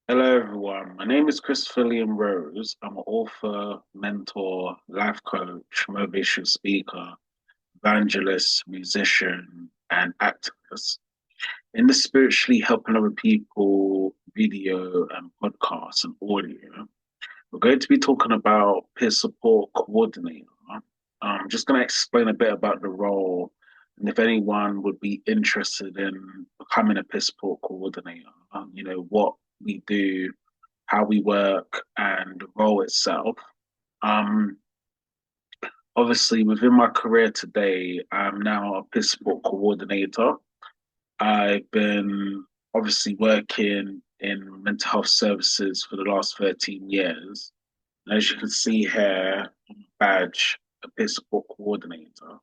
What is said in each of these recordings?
Hello, everyone. My name is Christopher Liam Rose. I'm an author, mentor, life coach, motivational speaker, evangelist, musician, and activist. In the spiritually helping other people video and podcasts and audio, we're going to be talking about peer support coordinator. I'm just going to explain a bit about the role and if anyone would be interested in becoming a peer support coordinator, what we do, how we work, and the role itself. Um, Obviously, within my career today, I'm now a peer support coordinator. I've been obviously working in mental health services for the last 13 years. And as you can see here, badge, a peer support coordinator.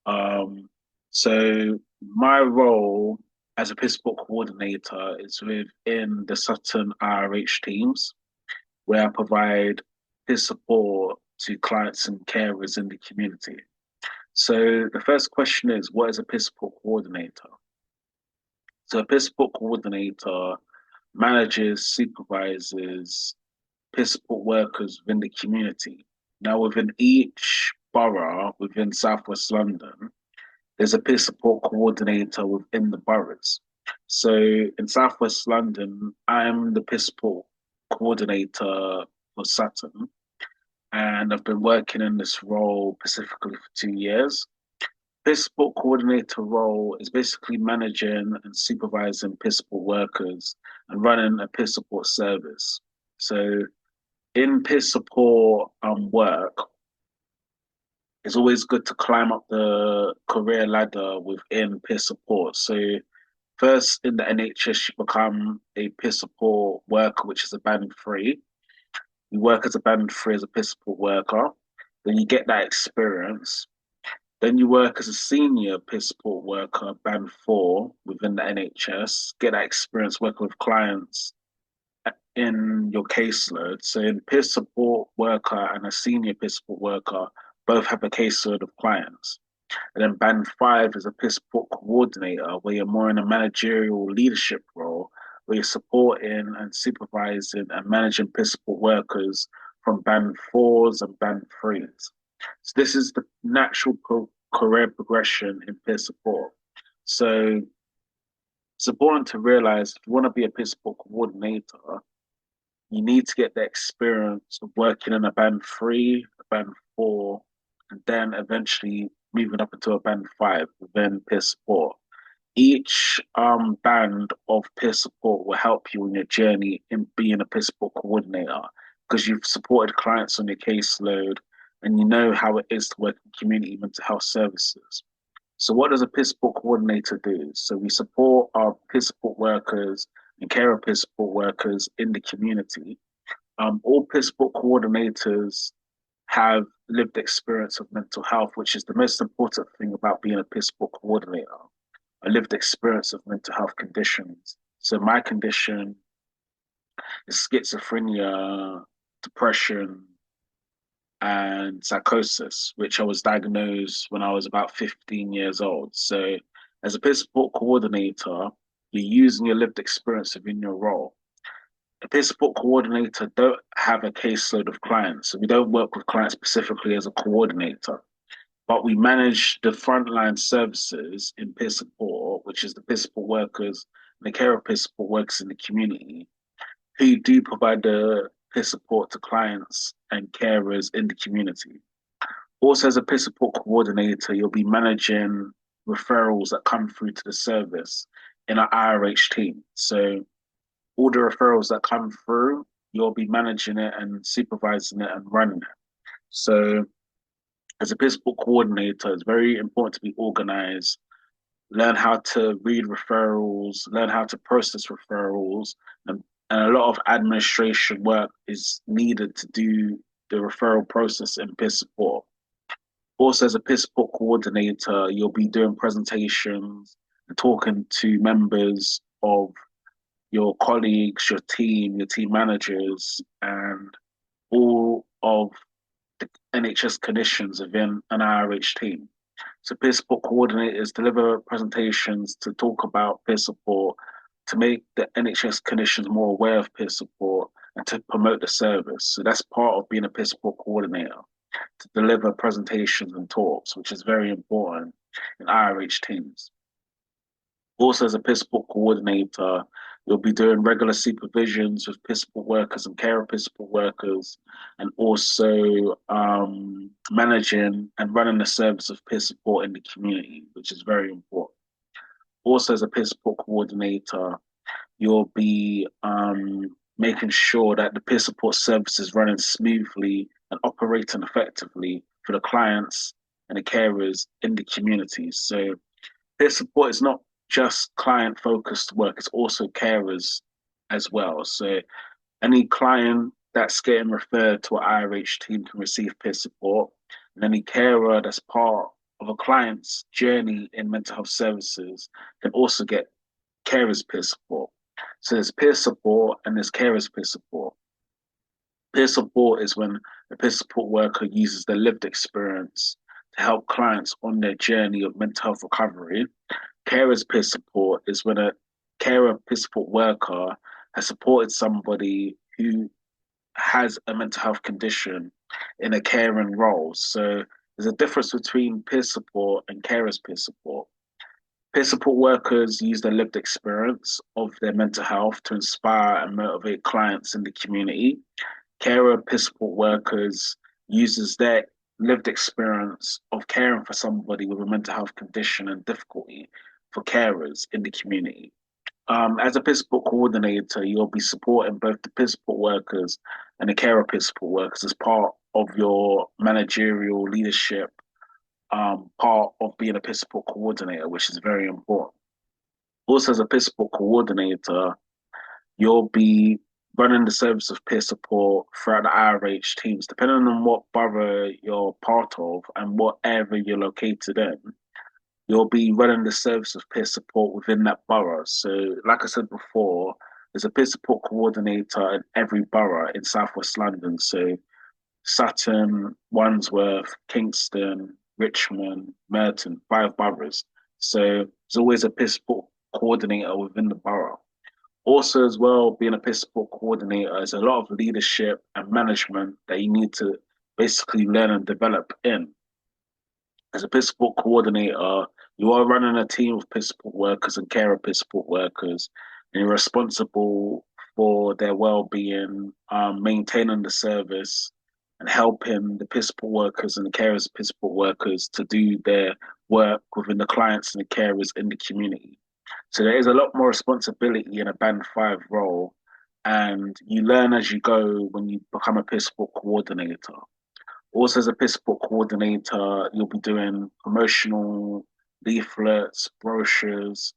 Um, so my role as a peer support coordinator is within the Sutton RH teams, where I provide peer support to clients and carers in the community. So the first question is, what is a peer support coordinator? So a peer support coordinator manages, supervises peer support workers within the community. Now, within each borough within Southwest London, there's a peer support coordinator within the boroughs. So in Southwest London, I'm the peer support coordinator for Sutton, and I've been working in this role specifically for 2 years. Peer support coordinator role is basically managing and supervising peer support workers and running a peer support service. So in peer support work, it's always good to climb up the career ladder within peer support. So first in the NHS, you become a peer support worker, which is a band three. You work as a band three as a peer support worker. Then you get that experience. Then you work as a senior peer support worker, band four within the NHS. Get that experience working with clients in your caseload. So in peer support worker and a senior peer support worker both have a caseload of clients. And then band five is a peer support coordinator, where you're more in a managerial leadership role, where you're supporting and supervising and managing peer support workers from band fours and band threes. So this is the natural career progression in peer support. So it's important to realize if you want to be a peer support coordinator, you need to get the experience of working in a band three, a band four, and then eventually moving up into a band five within peer support. Each band of peer support will help you in your journey in being a peer support coordinator because you've supported clients on your caseload and you know how it is to work in community mental health services. So, what does a peer support coordinator do? So, we support our peer support workers and care of peer support workers in the community. All peer support coordinators have lived experience of mental health, which is the most important thing about being a peer support coordinator. A lived experience of mental health conditions. So my condition is schizophrenia, depression, and psychosis, which I was diagnosed when I was about 15 years old. So as a peer support coordinator, you're using your lived experience within your role. A peer support coordinator don't have a caseload of clients. So we don't work with clients specifically as a coordinator, but we manage the frontline services in peer support, which is the peer support workers and the care of peer support workers in the community who do provide the peer support to clients and carers in the community. Also, as a peer support coordinator, you'll be managing referrals that come through to the service in our IRH team. So all the referrals that come through, you'll be managing it and supervising it and running it. So as a peer support coordinator, it's very important to be organized, learn how to read referrals, learn how to process referrals, and a lot of administration work is needed to do the referral process in peer support. Also, as a peer support coordinator, you'll be doing presentations and talking to members of your colleagues, your team managers, and all of the NHS clinicians within an IRH team. So peer support coordinators deliver presentations to talk about peer support, to make the NHS clinicians more aware of peer support and to promote the service. So that's part of being a peer support coordinator, to deliver presentations and talks, which is very important in IRH teams. Also, as a peer support coordinator, you'll be doing regular supervisions with peer support workers and care of peer support workers, and also managing and running the service of peer support in the community, which is very important. Also, as a peer support coordinator, you'll be making sure that the peer support service is running smoothly and operating effectively for the clients and the carers in the community. So peer support is not just client focused work, it's also carers as well. So any client that's getting referred to an IRH team can receive peer support, and any carer that's part of a client's journey in mental health services can also get carers peer support. So there's peer support and there's carers peer support. Peer support is when a peer support worker uses their lived experience to help clients on their journey of mental health recovery. Carers peer support is when a carer peer support worker has supported somebody who has a mental health condition in a caring role. So there's a difference between peer support and carers peer support. Peer support workers use their lived experience of their mental health to inspire and motivate clients in the community. Carer peer support workers uses their lived experience of caring for somebody with a mental health condition and difficulty for carers in the community. As a peer support coordinator, you'll be supporting both the peer support workers and the carer peer support workers as part of your managerial leadership, part of being a peer support coordinator, which is very important. Also, as a peer support coordinator, you'll be running the service of peer support throughout the IRH teams, depending on what borough you're part of and what area you're located in. You'll be running the service of peer support within that borough. So, like I said before, there's a peer support coordinator in every borough in Southwest London. So, Sutton, Wandsworth, Kingston, Richmond, Merton, 5 boroughs. So, there's always a peer support coordinator within the borough. Also, as well, being a peer support coordinator is a lot of leadership and management that you need to basically learn and develop in. As a peer support coordinator, you are running a team of peer support workers and care of peer support workers, and you're responsible for their well-being, maintaining the service, and helping the peer support workers and the carers of peer support workers to do their work within the clients and the carers in the community. So there is a lot more responsibility in a band 5 role, and you learn as you go when you become a peer support coordinator. Also, as a peer support coordinator, you'll be doing promotional leaflets, brochures,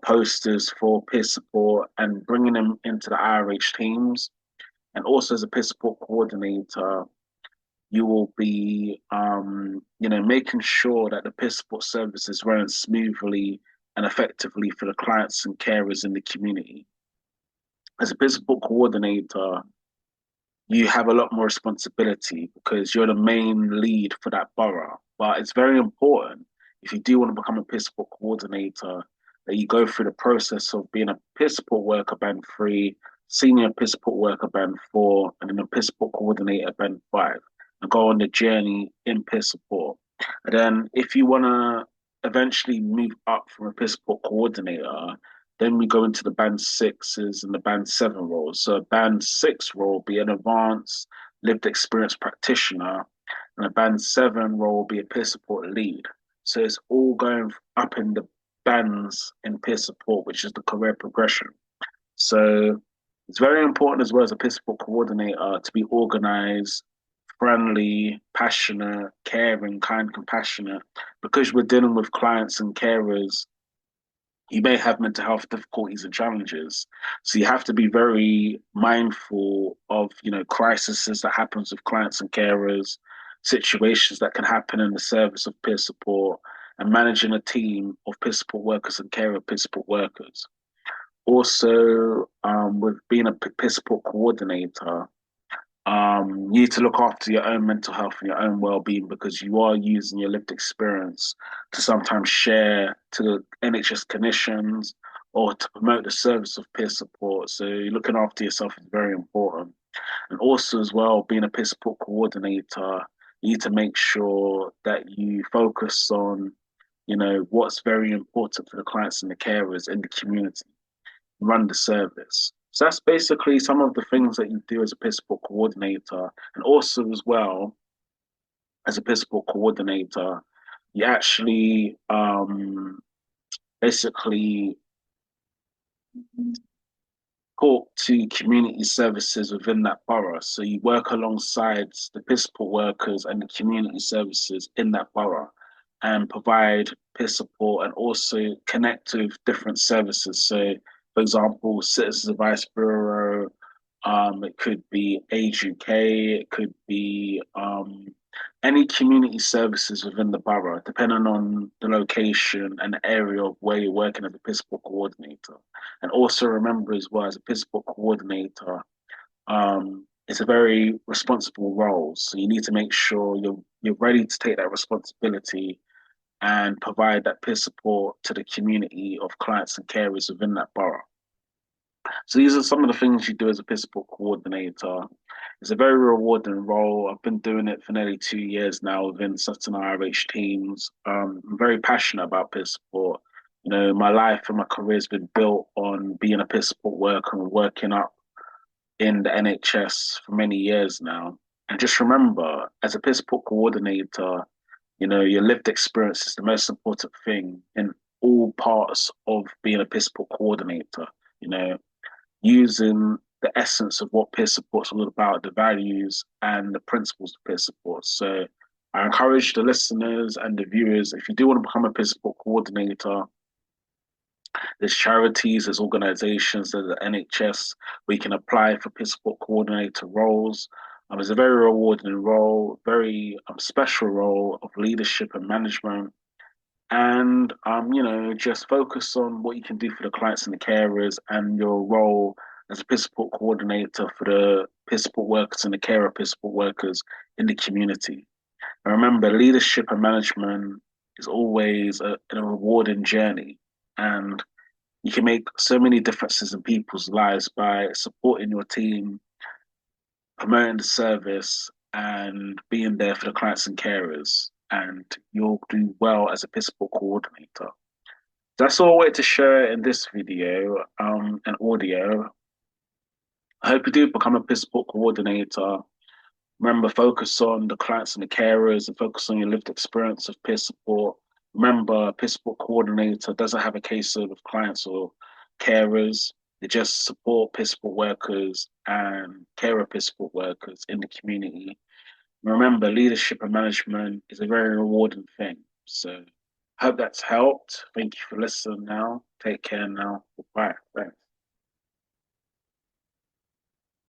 posters for peer support and bringing them into the IRH teams. And also, as a peer support coordinator, you will be, making sure that the peer support service is running smoothly and effectively for the clients and carers in the community. As a peer support coordinator, you have a lot more responsibility because you're the main lead for that borough. But it's very important if you do want to become a peer support coordinator that you go through the process of being a peer support worker band 3, senior peer support worker band 4, and then a peer support coordinator band 5, and go on the journey in peer support. And then if you want to eventually move up from a peer support coordinator, then we go into the band 6s and the band 7 roles. So a band 6 role will be an advanced lived experience practitioner, and a band 7 role will be a peer support lead. So it's all going up in the bands in peer support, which is the career progression. So it's very important as well as a peer support coordinator to be organized, friendly, passionate, caring, kind, compassionate, because we're dealing with clients and carers. You may have mental health difficulties and challenges. So you have to be very mindful of, crises that happens with clients and carers, situations that can happen in the service of peer support, and managing a team of peer support workers and carer peer support workers. Also, with being a peer support coordinator, you need to look after your own mental health and your own well-being because you are using your lived experience to sometimes share to NHS clinicians or to promote the service of peer support. So looking after yourself is very important. And also as well, being a peer support coordinator, you need to make sure that you focus on, what's very important for the clients and the carers in the community, run the service. So that's basically some of the things that you do as a peer support coordinator. And also as well, as a peer support coordinator, you actually basically talk to community services within that borough. So you work alongside the peer support workers and the community services in that borough and provide peer support and also connect with different services. So, for example, Citizens Advice Bureau, it could be Age UK, it could be any community services within the borough, depending on the location and the area of where you're working as a peer support coordinator. And also remember as well, as a peer support coordinator, it's a very responsible role. So you need to make sure you're ready to take that responsibility and provide that peer support to the community of clients and carers within that borough. So these are some of the things you do as a peer support coordinator. It's a very rewarding role. I've been doing it for nearly 2 years now within certain IRH teams. I'm very passionate about peer support. My life and my career has been built on being a peer support worker and working up in the NHS for many years now. And just remember, as a peer support coordinator, your lived experience is the most important thing in all parts of being a peer support coordinator. You know, using the essence of what peer support is all about, the values and the principles of peer support. So I encourage the listeners and the viewers, if you do want to become a peer support coordinator, there's charities, there's organizations, there's the NHS where you can apply for peer support coordinator roles. It's a very rewarding role, very special role of leadership and management. And just focus on what you can do for the clients and the carers and your role as a peer support coordinator for the peer support workers and the carer peer support workers in the community. And remember, leadership and management is always a rewarding journey. And you can make so many differences in people's lives by supporting your team, promoting the service, and being there for the clients and carers. And you'll do well as a peer support coordinator. That's all I wanted to share in this video and audio. I hope you do become a peer support coordinator. Remember, focus on the clients and the carers and focus on your lived experience of peer support. Remember, peer support coordinator doesn't have a caseload of clients or carers. They just support peer support workers and carer peer support workers in the community. Remember, leadership and management is a very rewarding thing. So, hope that's helped. Thank you for listening now. Take care now. Goodbye. Thanks.